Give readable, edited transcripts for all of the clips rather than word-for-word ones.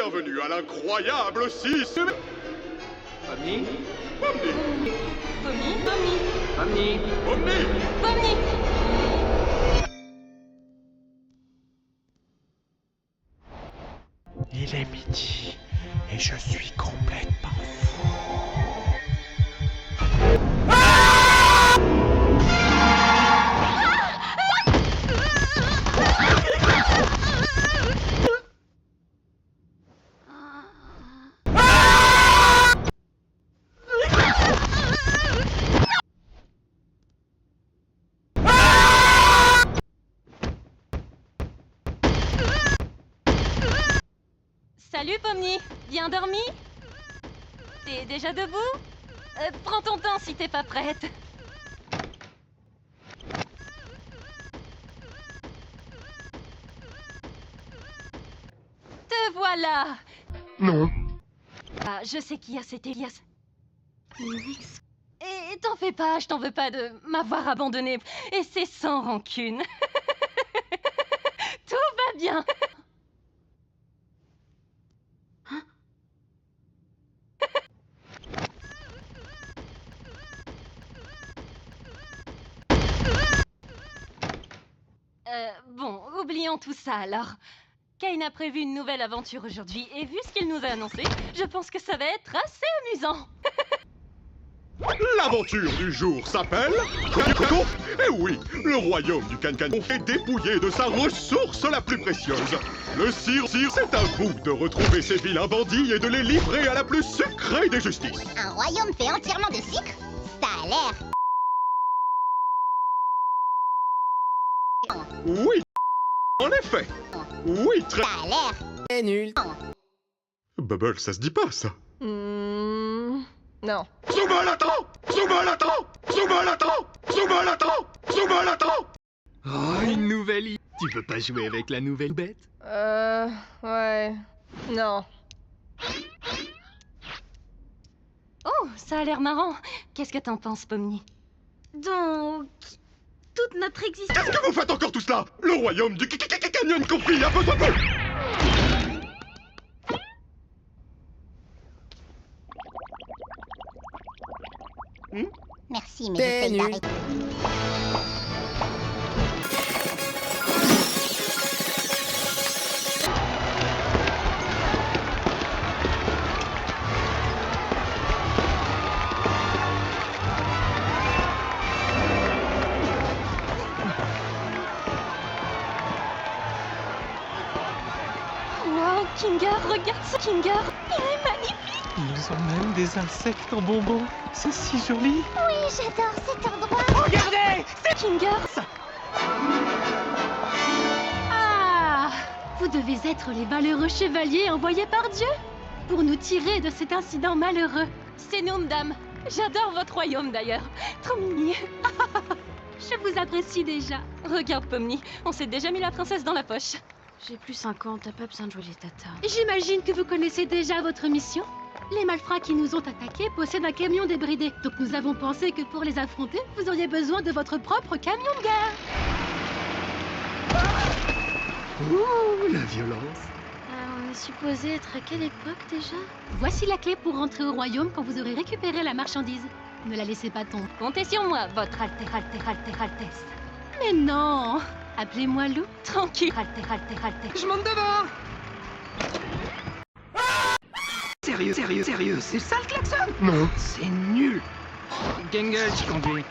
bienvenue à l'incroyable 6. Pomni, Pomni, Pomni, Pomni, Pomni. Pomni. Pomni. Il est midi et je suis complètement fou. Salut Pomni, bien dormi? T'es déjà debout? Prends ton temps si t'es pas prête. Te voilà! Non. Ah, je sais qui a cet Elias. Et t'en fais pas, je t'en veux pas de m'avoir abandonné. Et c'est sans rancune. Tout va bien. Bon, oublions tout ça alors. Kane a prévu une nouvelle aventure aujourd'hui et vu ce qu'il nous a annoncé, je pense que ça va être assez amusant. L'aventure du jour s'appelle... Eh oui, le royaume du Cancanon est dépouillé de sa ressource la plus précieuse. Le Sire, c'est à vous de retrouver ces vilains bandits et de les livrer à la plus sucrée des justices. Un royaume fait entièrement de sucre? Ça a l'air... Oui, en effet. Oui, très... Ça a l'air... C'est nul. Bubble, ça se dit pas, ça. Non. Zuma-l'attend! Zuma-l'attend! Zuma-l'attend! Zuma-l'attend! Zuma-l'attend! Oh, une nouvelle idée. Tu peux pas jouer avec la nouvelle bête? Ouais. Non. Oh, ça a l'air marrant. Qu'est-ce que t'en penses, Pomni? Donc... toute notre existence... Qu'est-ce que vous faites encore tout cela? Le royaume du Canyon compris a besoin de... Merci, mais C'est j'essaye nul. d'arrêter. Wow, Kingar, regarde ça, Kingar. Il est magnifique. Ils ont même des insectes en bonbons. C'est si joli. Oui, j'adore cet endroit. Regardez! Kingar. Ah! Vous devez être les valeureux chevaliers envoyés par Dieu pour nous tirer de cet incident malheureux. C'est nous, madame. J'adore votre royaume, d'ailleurs. Trop mignon. Je vous apprécie déjà. Regarde, Pomni, on s'est déjà mis la princesse dans la poche. J'ai plus 50, t'as pas besoin de jouer les tatas. J'imagine que vous connaissez déjà votre mission. Les malfrats qui nous ont attaqués possèdent un camion débridé. Donc nous avons pensé que pour les affronter, vous auriez besoin de votre propre camion de guerre. Ouh, la violence. On est supposé être à quelle époque déjà? Voici la clé pour rentrer au royaume quand vous aurez récupéré la marchandise. Ne la laissez pas tomber. Comptez sur moi, votre Altesse. Mais non! Appelez-moi Lou. Tranquille. Altesse. Je monte devant. Sérieux, c'est ça le klaxon? Non. C'est nul. Gangle, je conduis.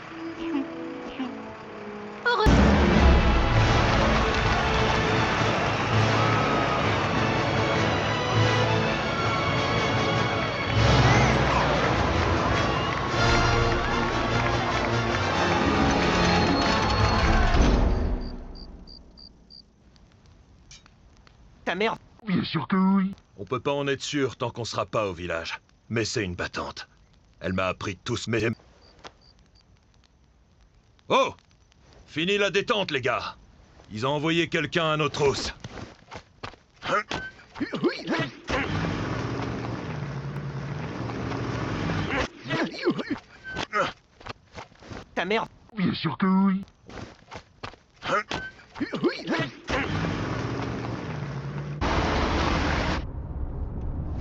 Ta mère. Bien sûr que oui. On peut pas en être sûr tant qu'on sera pas au village. Mais c'est une battante. Elle m'a appris tous mes... Oh! Fini la détente, les gars. Ils ont envoyé quelqu'un à notre hausse. Ta mère. Bien sûr que oui.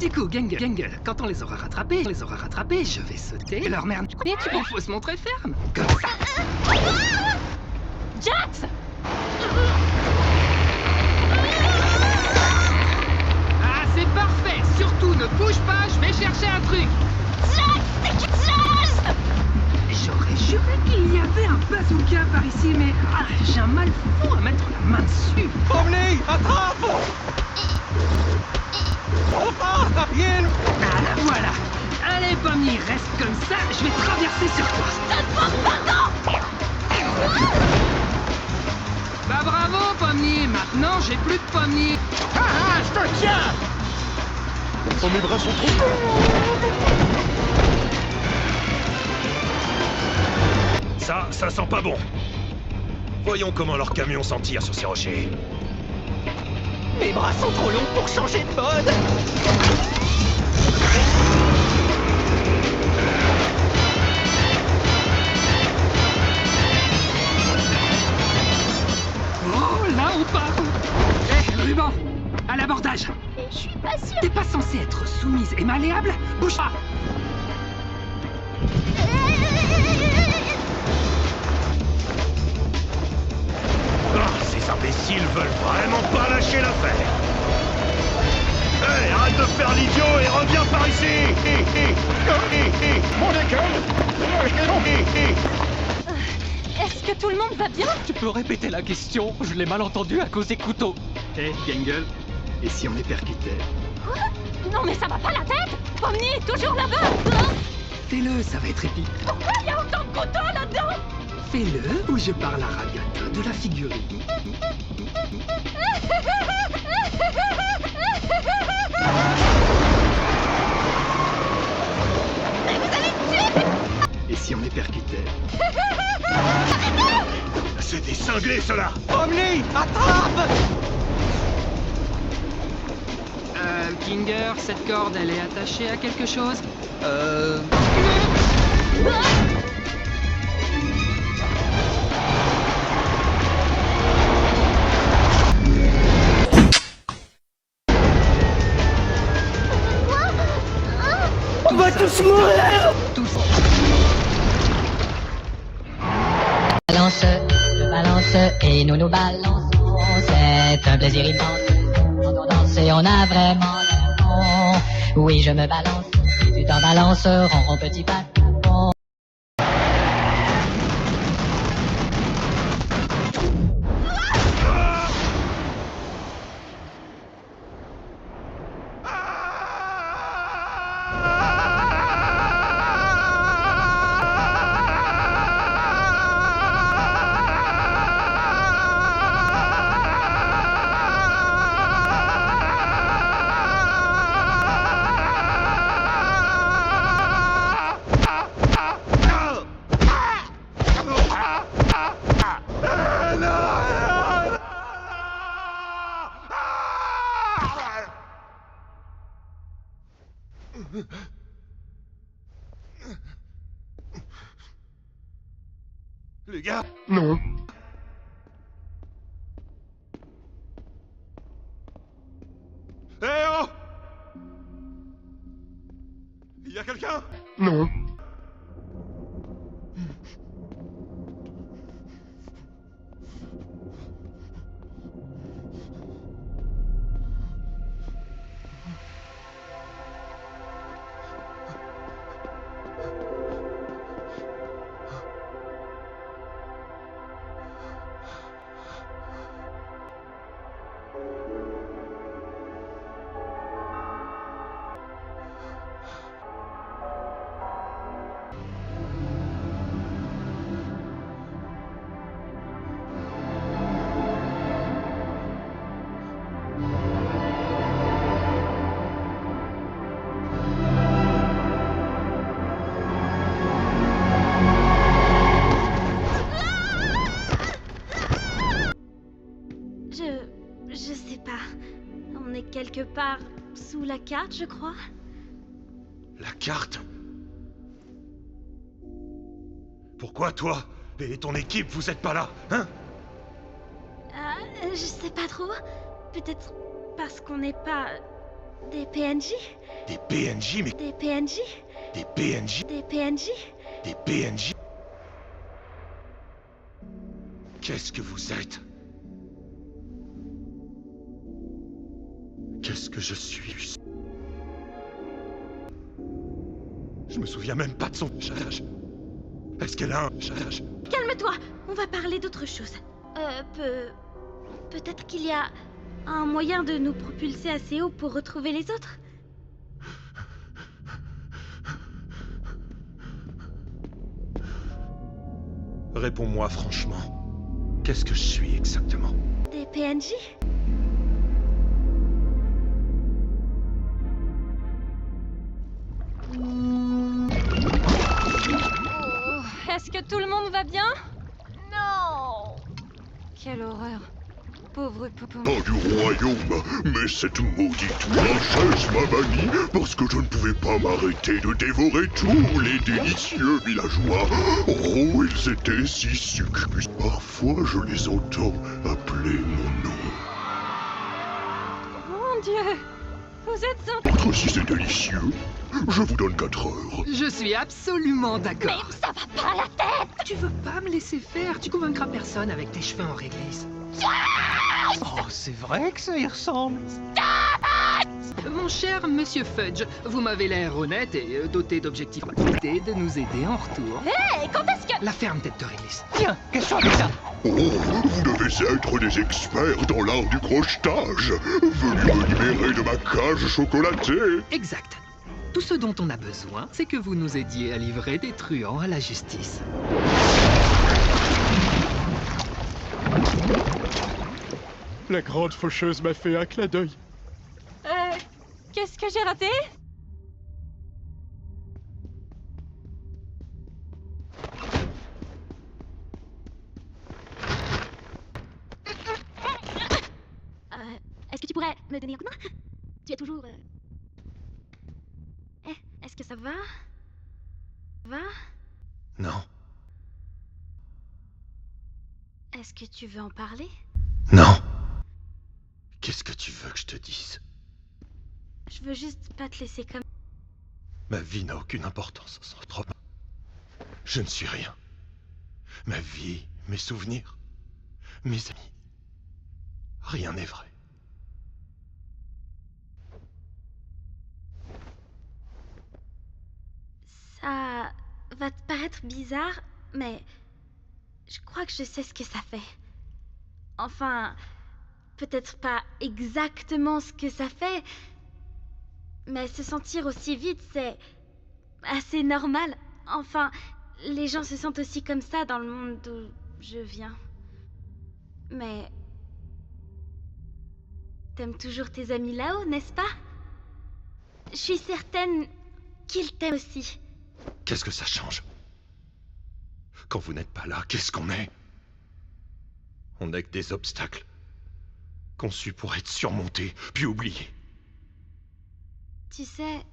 Du coup, Gangle, quand on les aura rattrapés, je vais sauter leur merde. Mais tu Il faut se montrer ferme. Comme ça. Jax! Ah, c'est parfait. Surtout, ne bouge pas, je vais chercher un truc. J'aurais juré qu'il y avait un bazooka par ici, mais j'ai un mal fou à mettre la main dessus. Pomni, attrape! Ah, Ariel! Ah, la voilà. Allez, Pomni, reste comme ça, je vais traverser sur toi. Bah bravo, Pomni. Maintenant, j'ai plus de Pomni. Ah, je te tiens! Oh, mes bras sont trop longs. Ça sent pas bon. Voyons comment leur camion s'en tire sur ces rochers. Mes bras sont trop longs pour changer de mode! Oh, là, on part. Hé, Ruban, à l'abordage. Je suis pas sûre. T'es pas censé être soumise et malléable? Bouge pas. Ces imbéciles veulent vraiment pas lâcher l'affaire. Hé, arrête de faire l'idiot et reviens par ici. Mon école! Est-ce que tout le monde va bien? Tu peux répéter la question? Je l'ai mal entendu à cause des couteaux. Hé, Gangle, et si on les percutait? Quoi? Non mais ça va pas la tête? Pomni est toujours là-bas! Fais-le, ça va être épique. Pourquoi il y a autant de couteaux là-dedans? Fais-le ou je parle à Ragata de la figurine. Et si on les percutait? C'est des cinglés, ceux-là. Pomni, attrape! Kinger, cette corde, elle est attachée à quelque chose? On va tous mourir! Tous. Balance, je balance et nous nous balançons. C'est un plaisir immense. Quand on danse et on a vraiment l'air bon. Oui, je me balance, tu t'en balances, rond, petit patapon. Les gars. Non. Eh oh! Y a quelqu'un? Non. Je sais pas. On est quelque part sous la carte, je crois. La carte? Pourquoi toi et ton équipe vous êtes pas là, hein? Je sais pas trop. Peut-être parce qu'on n'est pas Des PNJ? Des PNJ, mais Des PNJ? des PNJ, Des PNJ? des PNJ. Qu'est-ce que vous êtes? Qu'est-ce que je suis? Je me souviens même pas de son âge. Est-ce qu'elle a un âge? Calme-toi, on va parler d'autre chose. Peut-être qu'il y a un moyen de nous propulser assez haut pour retrouver les autres. Réponds-moi franchement. Qu'est-ce que je suis exactement? Des PNJ? Est-ce que tout le monde va bien? Non! Quelle horreur. Pauvre poupon. Pas du royaume, mais cette maudite princesse m'a banni parce que je ne pouvais pas m'arrêter de dévorer tous les délicieux villageois. Oh, ils étaient si succulents. Parfois, je les entends appeler mon nom. Mon Dieu! Vous êtes un... Entre si c'est délicieux, je vous donne 4 heures. Je suis absolument d'accord. Ça va pas la tête! Tu veux pas me laisser faire? Tu convaincras personne avec tes cheveux en réglisse. Oh, c'est vrai que ça y ressemble. Mon cher Monsieur Fudge, vous m'avez l'air honnête et doté d'objectifs de nous aider en retour. Hé, quand est-ce que... La ferme tête de réglisse. Tiens, question avec ça. Oh, vous devez être des experts dans l'art du crochetage. Venez me libérer de ma cage chocolatée. Exact. Tout ce dont on a besoin, c'est que vous nous aidiez à livrer des truands à la justice. La grande faucheuse m'a fait un clin d'œil. Qu'est-ce que j'ai raté? Est-ce que tu pourrais me donner un coup de main? Tu es toujours... est-ce que ça va? Non. Est-ce que tu veux en parler? Non. Qu'est-ce que tu veux que je te dise? Je veux juste pas te laisser comme... Ma vie n'a aucune importance sans toi. Je ne suis rien. Ma vie, mes souvenirs, mes amis. Rien n'est vrai. Ça va te paraître bizarre, mais je crois que je sais ce que ça fait. Enfin, peut-être pas exactement ce que ça fait, mais se sentir aussi vide, c'est assez normal. Enfin, les gens se sentent aussi comme ça dans le monde d'où je viens. Mais... t'aimes toujours tes amis là-haut, n'est-ce pas? Je suis certaine qu'ils t'aiment aussi. Qu'est-ce que ça change? Quand vous n'êtes pas là, qu'est-ce qu'on est? On n'est que des obstacles, conçus pour être surmontés, puis oubliés. Tu sais,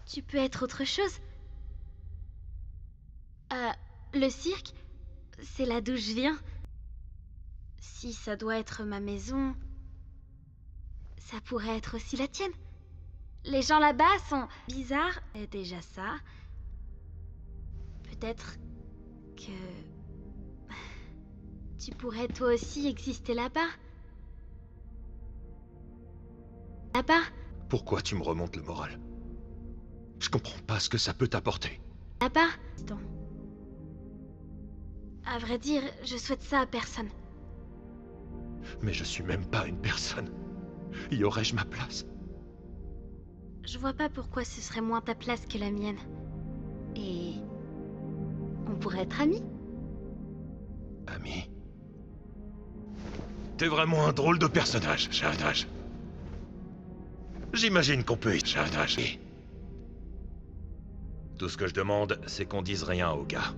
tu peux être autre chose. Le cirque, c'est là d'où je viens. Si ça doit être ma maison, ça pourrait être aussi la tienne. Les gens là-bas sont bizarres, et déjà ça. Peut-être que... tu pourrais toi aussi exister là-bas. Là-bas. Pourquoi tu me remontes le moral? Je comprends pas ce que ça peut t'apporter. Là-bas. Non. À vrai dire, je souhaite ça à personne. Mais je suis même pas une personne. Y aurais-je ma place? Je vois pas pourquoi ce serait moins ta place que la mienne. Et... on pourrait être amis. Ami? T'es vraiment un drôle de personnage, Shahadaj. J'imagine qu'on peut y... Shahadaj. Tout ce que je demande, c'est qu'on dise rien aux gars.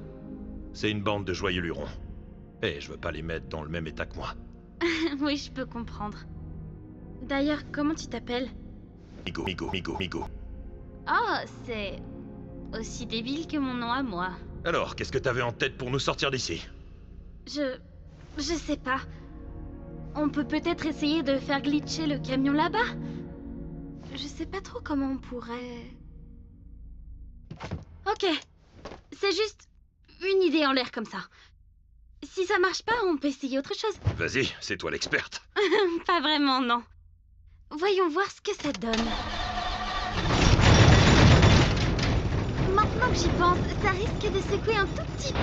C'est une bande de joyeux lurons. Et je veux pas les mettre dans le même état que moi. Oui, je peux comprendre. D'ailleurs, comment tu t'appelles? Migo. Oh, c'est... aussi débile que mon nom à moi. Alors, qu'est-ce que t'avais en tête pour nous sortir d'ici? Je sais pas. On peut peut-être essayer de faire glitcher le camion là-bas? je sais pas trop comment on pourrait... Ok, c'est juste une idée en l'air comme ça. Si ça marche pas, on peut essayer autre chose. Vas-y, c'est toi l'experte. Pas vraiment, non. Voyons voir ce que ça donne. Maintenant que j'y pense, ça risque de secouer un tout petit peu.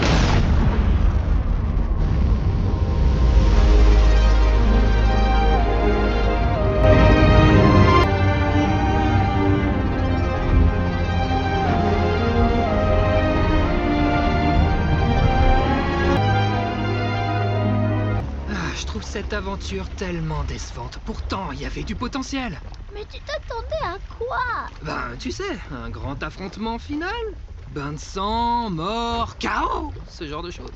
Je trouve cette aventure tellement décevante. Pourtant, il y avait du potentiel. Mais tu t'attendais à quoi? Ben, tu sais, un grand affrontement final. Bain de sang, mort, chaos, ce genre de choses.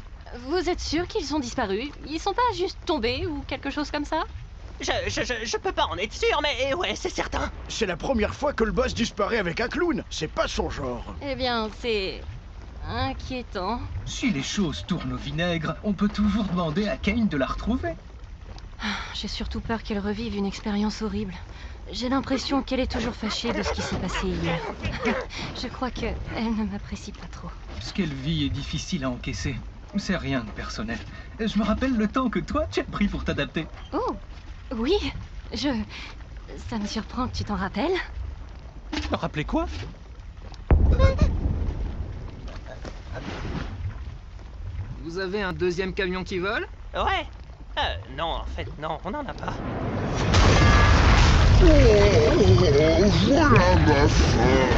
Vous êtes sûr qu'ils ont disparu? Ils sont pas juste tombés ou quelque chose comme ça? Je peux pas en être sûr, mais ouais, c'est certain. C'est la première fois que le boss disparaît avec un clown. C'est pas son genre. Eh bien, c'est... inquiétant. Si les choses tournent au vinaigre, on peut toujours demander à Kane de la retrouver. J'ai surtout peur qu'elle revive une expérience horrible. J'ai l'impression qu'elle est toujours fâchée de ce qui s'est passé hier. Je crois qu'elle ne m'apprécie pas trop. Ce qu'elle vit est difficile à encaisser. C'est rien de personnel. Je me rappelle le temps que toi, tu as pris pour t'adapter. Oh, oui, ça me surprend que tu t'en rappelles. Rappelez quoi? Vous avez un deuxième camion qui vole? Ouais. Non, en fait, non, on en a pas. Voilà ma fin.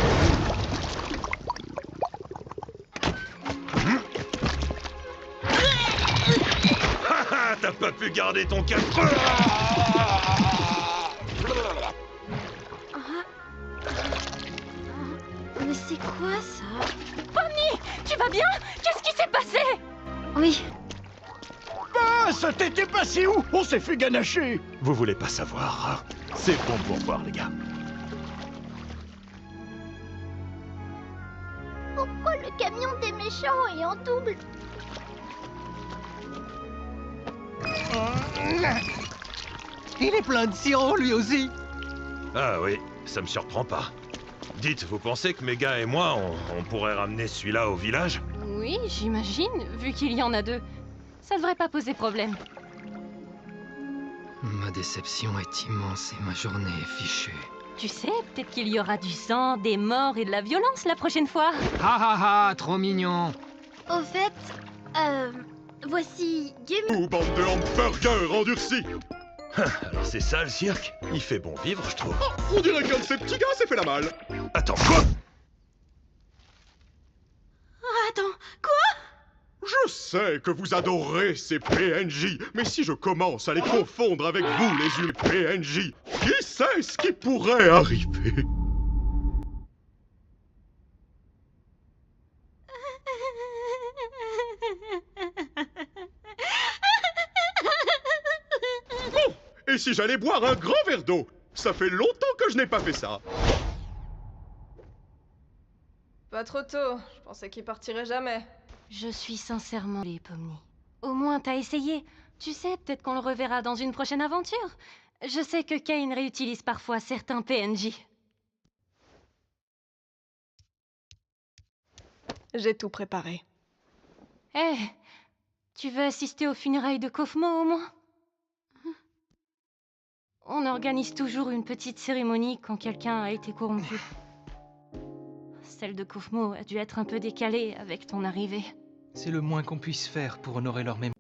Haha, t'as pas pu garder ton calme. Mais c'est quoi ça? Pomni, tu vas bien? Qu'est-ce qui s'est passé? Oui, Ah, ça t'était passé où? On s'est fait ganacher. Vous voulez pas savoir, hein? C'est bon pour voir, les gars. Pourquoi le camion des méchants est en double? Il est plein de sirop, lui aussi. Ah oui, ça me surprend pas. Dites, vous pensez que mes gars et moi, on pourrait ramener celui-là au village? Oui, j'imagine, vu qu'il y en a deux. Ça devrait pas poser problème. Ma déception est immense et ma journée est fichue. Tu sais, peut-être qu'il y aura du sang, des morts et de la violence la prochaine fois. Ha ha ha, trop mignon. au fait, voici Game. Ou bande de hamburgers endurcis. Alors c'est ça le cirque? Il fait bon vivre, je trouve. On dirait qu'un de ces petits gars s'est fait la malle. Attends, quoi? Attends, Je sais que vous adorez ces PNJ, mais si je commence à les confondre avec vous, les humains PNJ, qui sait ce qui pourrait arriver? Bon, et si j'allais boire un grand verre d'eau? Ça fait longtemps que je n'ai pas fait ça. Pas trop tôt, je pensais qu'il partirait jamais. Je suis sincèrement les Pomni. Au moins t'as essayé. Tu sais, peut-être qu'on le reverra dans une prochaine aventure. Je sais que Kane réutilise parfois certains PNJ. J'ai tout préparé. Eh, tu veux assister aux funérailles de Kofmo au moins? On organise toujours une petite cérémonie quand quelqu'un a été corrompu. Celle de Kofmo a dû être un peu décalée avec ton arrivée. C'est le moins qu'on puisse faire pour honorer leur mémoire.